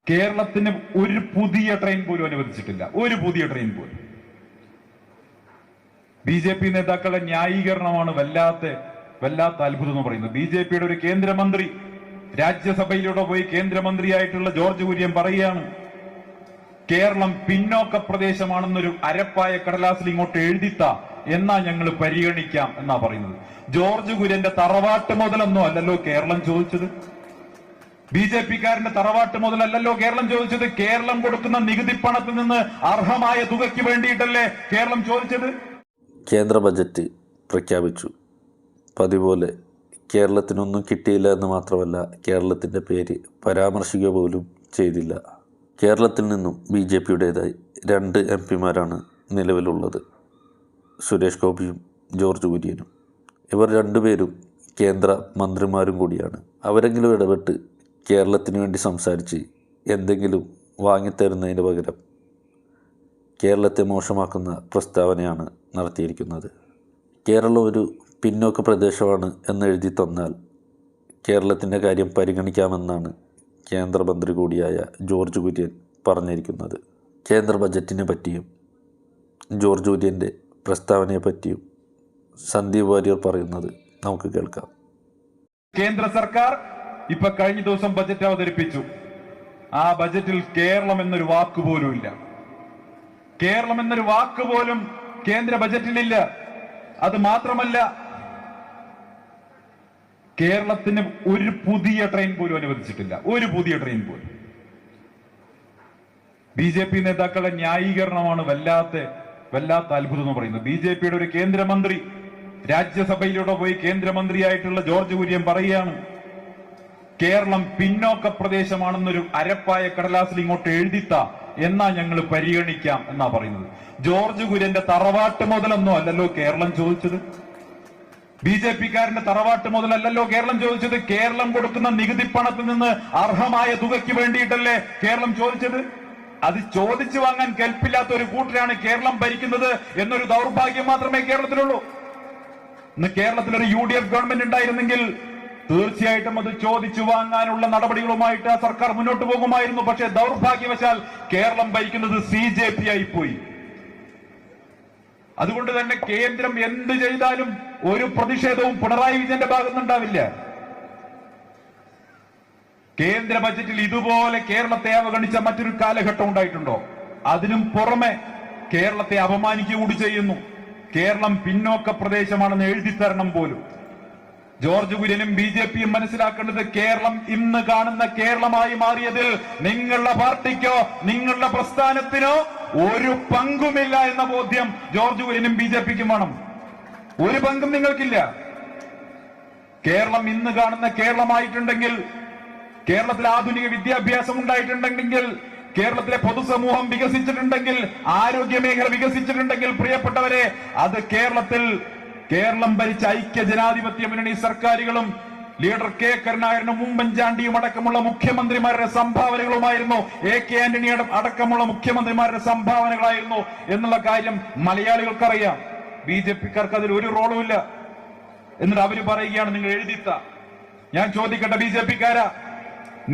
കേരളത്തിന് ഒരു പുതിയ ട്രെയിൻ പോലും അനുവദിച്ചിട്ടില്ല. ഒരു പുതിയ ട്രെയിൻ പോലും. BJP നേതാക്കളുടെ ന്യായീകരണമാണ് വല്ലാത്ത അത്ഭുതം എന്ന് പറയുന്നത്. BJPയുടെ ഒരു കേന്ദ്രമന്ത്രി രാജ്യസഭയിലൂടെ പോയി കേന്ദ്രമന്ത്രിയായിട്ടുള്ള ജോർജ് കുര്യൻ പറയുകയാണ്, കേരളം പിന്നോക്ക പ്രദേശമാണെന്നൊരു അരപ്പായ കടലാസിൽ ഇങ്ങോട്ട് എഴുതിത്ത എന്നാ ഞങ്ങൾ പരിഗണിക്കാം എന്നാ പറയുന്നത്. ജോർജ് കുര്യന്റെ തറവാട്ട് മുതലൊന്നും അല്ലല്ലോ കേരളം ചോദിച്ചത്. BJPക്കാരന്റെ തറവാട്ട് മുതലല്ലോ കേരളം ചോദിച്ചത്. കേരളം കൊടുക്കുന്ന നികുതി പണത്തിൽ നിന്ന് അർഹമായ തുകയ്ക്ക് വേണ്ടിയിട്ടല്ലേ കേരളം ചോദിച്ചത്. കേന്ദ്ര ബജറ്റ് പ്രഖ്യാപിച്ചു. പതിപോലെ കേരളത്തിനൊന്നും കിട്ടിയില്ല എന്ന് മാത്രമല്ല, കേരളത്തിൻ്റെ പേര് പരാമർശിക്കുക പോലും ചെയ്തില്ല. കേരളത്തിൽ നിന്നും BJPയുടേതായി 2 MP-മാരാണ് നിലവിലുള്ളത്, സുരേഷ് ഗോപിയും ജോർജ് കുര്യനും. ഇവർ രണ്ടുപേരും കേന്ദ്ര മന്ത്രിമാരും കൂടിയാണ്. അവരെങ്കിലും ഇടപെട്ട് കേരളത്തിന് വേണ്ടി സംസാരിച്ച് എന്തെങ്കിലും വാങ്ങിത്തരുന്നതിന് പകരം കേരളത്തെ മോശമാക്കുന്ന പ്രസ്താവനയാണ് നടത്തിയിരിക്കുന്നത്. കേരളം ഒരു പിന്നോക്ക പ്രദേശമാണ് എന്നെഴുതി തന്നാൽ കേരളത്തിൻ്റെ കാര്യം പരിഗണിക്കാമെന്നാണ് കേന്ദ്രമന്ത്രി കൂടിയായ ജോർജ് കുര്യൻ പറഞ്ഞിരിക്കുന്നത്. കേന്ദ്ര ബജറ്റിനെ പറ്റിയും ജോർജ് കുര്യൻ്റെ പ്രസ്താവനയെ പറ്റിയും സന്ദീപ് വാര്യർ പറയുന്നത് നമുക്ക് കേൾക്കാം. കേന്ദ്ര സർക്കാർ ഇപ്പൊ കഴിഞ്ഞ ദിവസം ബജറ്റ് അവതരിപ്പിച്ചു. ആ ബജറ്റിൽ കേരളം എന്നൊരു വാക്ക് പോലും ഇല്ല. കേരളം എന്നൊരു വാക്ക് പോലും കേന്ദ്ര ബജറ്റിലില്ല. അത് മാത്രമല്ല, കേരളത്തിന് ഒരു പുതിയ ട്രെയിൻ പോലും അനുവദിച്ചിട്ടില്ല. ഒരു പുതിയ ട്രെയിൻ പോലും. BJP നേതാക്കളുടെ ന്യായീകരണമാണ് വല്ലാത്ത അത്ഭുതം എന്ന് പറയുന്നത്. BJPയുടെ ഒരു കേന്ദ്രമന്ത്രി രാജ്യസഭയിലൂടെ പോയി കേന്ദ്രമന്ത്രിയായിട്ടുള്ള ജോർജ് കുര്യൻ പറയുകയാണ്, കേരളം പിന്നോക്ക പ്രദേശമാണെന്നൊരു അരപ്പായ കടലാസിൽ ഇങ്ങോട്ട് എഴുതിത്ത എന്നാ ഞങ്ങൾ പരിഗണിക്കാം എന്നാ പറയുന്നത്. ജോർജ് കുര്യന്റെ തറവാട്ട് മുതലൊന്നും അല്ലല്ലോ കേരളം ചോദിച്ചത്. BJPക്കാരന്റെ തറവാട്ട് മുതലല്ലോ കേരളം ചോദിച്ചത്. കേരളം കൊടുക്കുന്ന നികുതി പണത്തിൽ നിന്ന് അർഹമായ തുകയ്ക്ക് വേണ്ടിയിട്ടല്ലേ കേരളം ചോദിച്ചത്. അത് ചോദിച്ചു വാങ്ങാൻ കെൽപ്പില്ലാത്ത ഒരു കൂട്ടരാണ് കേരളം ഭരിക്കുന്നത് എന്നൊരു ദൗർഭാഗ്യം മാത്രമേ കേരളത്തിലുള്ളൂ. ഇന്ന് കേരളത്തിലൊരു UDF ഗവൺമെന്റ് ഉണ്ടായിരുന്നെങ്കിൽ തീർച്ചയായിട്ടും അത് ചോദിച്ചു വാങ്ങാനുള്ള നടപടികളുമായിട്ട് ആ സർക്കാർ മുന്നോട്ട് പോകുമായിരുന്നു. പക്ഷേ ദൗർഭാഗ്യവശാൽ കേരളം ഭരിക്കുന്നത് CJP ആയിപ്പോയി. അതുകൊണ്ട് തന്നെ കേന്ദ്രം എന്ത് ചെയ്താലും ഒരു പ്രതിഷേധവും പിണറായി വിജയന്റെ ഭാഗത്തുനിന്നുണ്ടാവില്ല. കേന്ദ്ര ബജറ്റിൽ ഇതുപോലെ കേരളത്തെ അവഗണിച്ച മറ്റൊരു കാലഘട്ടം ഉണ്ടായിട്ടുണ്ടോ? അതിനും പുറമെ കേരളത്തെ അപമാനിക്കുക കൂടി ചെയ്യുന്നു. കേരളം പിന്നോക്ക പ്രദേശമാണെന്ന് എഴുതി തരണം പോലും. ജോർജ് കുര്യനും BJPയും മനസ്സിലാക്കേണ്ടത്, കേരളം ഇന്ന് കാണുന്ന കേരളമായി മാറിയതിൽ നിങ്ങളുടെ പാർട്ടിക്കോ നിങ്ങളുടെ പ്രസ്ഥാനത്തിനോ ഒരു പങ്കുമില്ല എന്ന ബോധ്യം ജോർജ് കുര്യനും BJPക്കും വേണം. ഒരു പങ്കും നിങ്ങൾക്കില്ല. കേരളം ഇന്ന് കാണുന്ന കേരളമായിട്ടുണ്ടെങ്കിൽ, കേരളത്തിൽ ആധുനിക വിദ്യാഭ്യാസം ഉണ്ടായിട്ടുണ്ടെങ്കിൽ, കേരളത്തിലെ പൊതുസമൂഹം വികസിച്ചിട്ടുണ്ടെങ്കിൽ, ആരോഗ്യ മേഖല വികസിച്ചിട്ടുണ്ടെങ്കിൽ, പ്രിയപ്പെട്ടവരെ, അത് കേരളം ഭരിച്ച ഐക്യ ജനാധിപത്യ മുന്നണി സർക്കാരുകളും ലീഡർ K. കരുണാകരനും ഉമ്മൻചാണ്ടിയും അടക്കമുള്ള മുഖ്യമന്ത്രിമാരുടെ സംഭാവനകളുമായിരുന്നു. AK ആന്റണി അടക്കമുള്ള മുഖ്യമന്ത്രിമാരുടെ സംഭാവനകളായിരുന്നു എന്നുള്ള കാര്യം മലയാളികൾക്കറിയാം. BJPക്കാർക്ക് അതിൽ ഒരു റോളും ഇല്ല. എന്നിട്ട് അവര് പറയുകയാണ് നിങ്ങൾ എഴുതിത്ത. ഞാൻ ചോദിക്കട്ടെ, BJPക്കാരാ,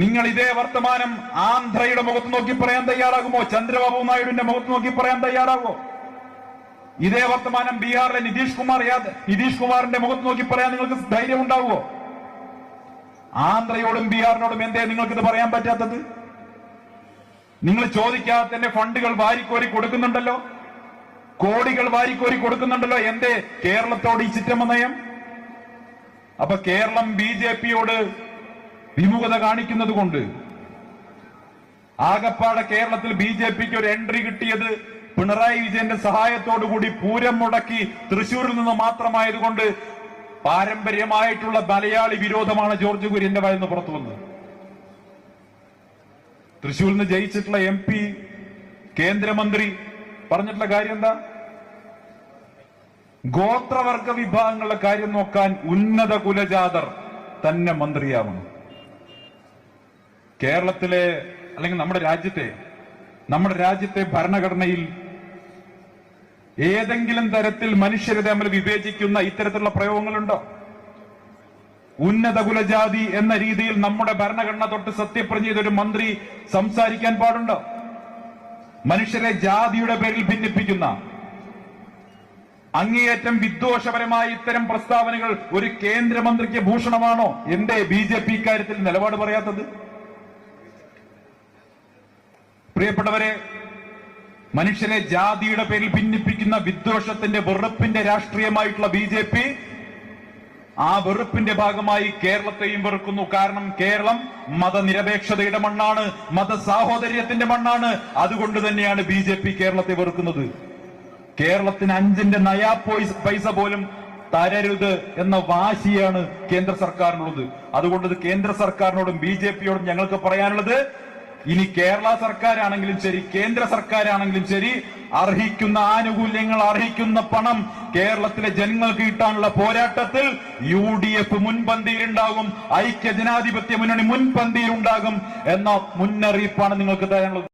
നിങ്ങൾ ഇതേ വർത്തമാനം ആന്ധ്രയുടെ മുഖത്ത് നോക്കി പറയാൻ തയ്യാറാകുമോ? ചന്ദ്രബാബു നായിഡുവിന്റെ മുഖത്ത് നോക്കി പറയാൻ തയ്യാറാകുമോ? ഇതേ വർത്തമാനം ബീഹാറിലെ നിതീഷ് കുമാറിന്റെ മുഖത്ത് നോക്കി പറയാൻ നിങ്ങൾക്ക് ധൈര്യം ഉണ്ടാവുമോ? ആന്ധ്രയോടും ബീഹാറിനോടും എന്തേ നിങ്ങൾക്കിത് പറയാൻ പറ്റാത്തത്? നിങ്ങൾ ചോദിക്കാതെ തന്നെ ഫണ്ടുകൾ വാരിക്കോരി കൊടുക്കുന്നുണ്ടല്ലോ, കോടികൾ വാരിക്കോരി കൊടുക്കുന്നുണ്ടല്ലോ. എന്തേ കേരളത്തോട് ഈ ചിറ്റമ്മ നയം? അപ്പൊ കേരളം BJPയോട് വിമുഖത കാണിക്കുന്നത് കൊണ്ട് ആകപ്പാടെ കേരളത്തിൽ BJPക്ക് ഒരു എൻട്രി കിട്ടിയത് പിണറായി വിജയന്റെ സഹായത്തോടുകൂടി പൂരം മുടക്കി തൃശൂരിൽ നിന്ന് മാത്രമായതുകൊണ്ട് പാരമ്പര്യമായിട്ടുള്ള മലയാളി വിരോധമാണ് ജോർജ് കുര്യന്റെ വായിൽ നിന്ന് പുറത്തു വന്നത്. തൃശൂരിൽ നിന്ന് ജയിച്ചിട്ടുള്ള MP, കേന്ദ്രമന്ത്രി പറഞ്ഞിട്ടുള്ള കാര്യം എന്താ? ഗോത്രവർഗ വിഭാഗങ്ങളുടെ കാര്യം നോക്കാൻ ഉന്നത കുലജാതർ തന്നെ മന്ത്രിയാവണം. കേരളത്തിലെ അല്ലെങ്കിൽ നമ്മുടെ രാജ്യത്തെ ഭരണഘടനയിൽ ഏതെങ്കിലും തരത്തിൽ മനുഷ്യരെ തമ്മിൽ വിവേചിക്കുന്ന ഇത്തരത്തിലുള്ള പ്രയോഗങ്ങളുണ്ടോ? ഉന്നത കുലജാതി എന്ന രീതിയിൽ നമ്മുടെ ഭരണഘടന തൊട്ട് സത്യപ്രതിജ്ഞ ചെയ്ത ഒരു മന്ത്രി സംസാരിക്കാൻ പാടുണ്ടോ? മനുഷ്യരെ ജാതിയുടെ പേരിൽ ഭിന്നിപ്പിക്കുന്ന അങ്ങേയറ്റം വിദ്വേഷപരമായ ഇത്തരം പ്രസ്താവനകൾ ഒരു കേന്ദ്രമന്ത്രിക്ക് ഭൂഷണമാണോ? എന്തേ BJP ഇക്കാര്യത്തിൽ നിലപാട് പറയാത്തത്? പ്രിയപ്പെട്ടവരെ, മനുഷ്യരെ ജാതിയുടെ പേരിൽ ഭിന്നിപ്പിക്കുന്ന വിദ്വേഷത്തിന്റെ വെറുപ്പിന്റെ രാഷ്ട്രീയമായിട്ടുള്ള BJP ആ വെറുപ്പിന്റെ ഭാഗമായി കേരളത്തെയും വെറുക്കുന്നു. കാരണം കേരളം മതനിരപേക്ഷതയുടെ മണ്ണാണ്, മതസാഹോദര്യത്തിന്റെ മണ്ണാണ്. അതുകൊണ്ട് തന്നെയാണ് BJP കേരളത്തെ വെറുക്കുന്നത്. കേരളത്തിന് 5ന്റെ നയാ പൈസ പോലും തരരുത് എന്ന വാശിയാണ് കേന്ദ്ര സർക്കാരിനുള്ളത്. അതുകൊണ്ട് കേന്ദ്ര സർക്കാരിനോടും BJPയോടും ഞങ്ങൾക്ക് പറയാനുള്ളത്, ഇനി കേരള സർക്കാരാണെങ്കിലും ശരി, കേന്ദ്ര സർക്കാരാണെങ്കിലും ശരി, അർഹിക്കുന്ന ആനുകൂല്യങ്ങൾ, അർഹിക്കുന്ന പണം കേരളത്തിലെ ജനങ്ങൾക്ക് കിട്ടാനുള്ള പോരാട്ടത്തിൽ UDF മുൻപന്തിയിലുണ്ടാകും, ഐക്യ ജനാധിപത്യ മുന്നണി മുൻപന്തിയിലുണ്ടാകും എന്ന മുന്നറിയിപ്പാണ് നിങ്ങൾക്ക് തരാനുള്ളത്.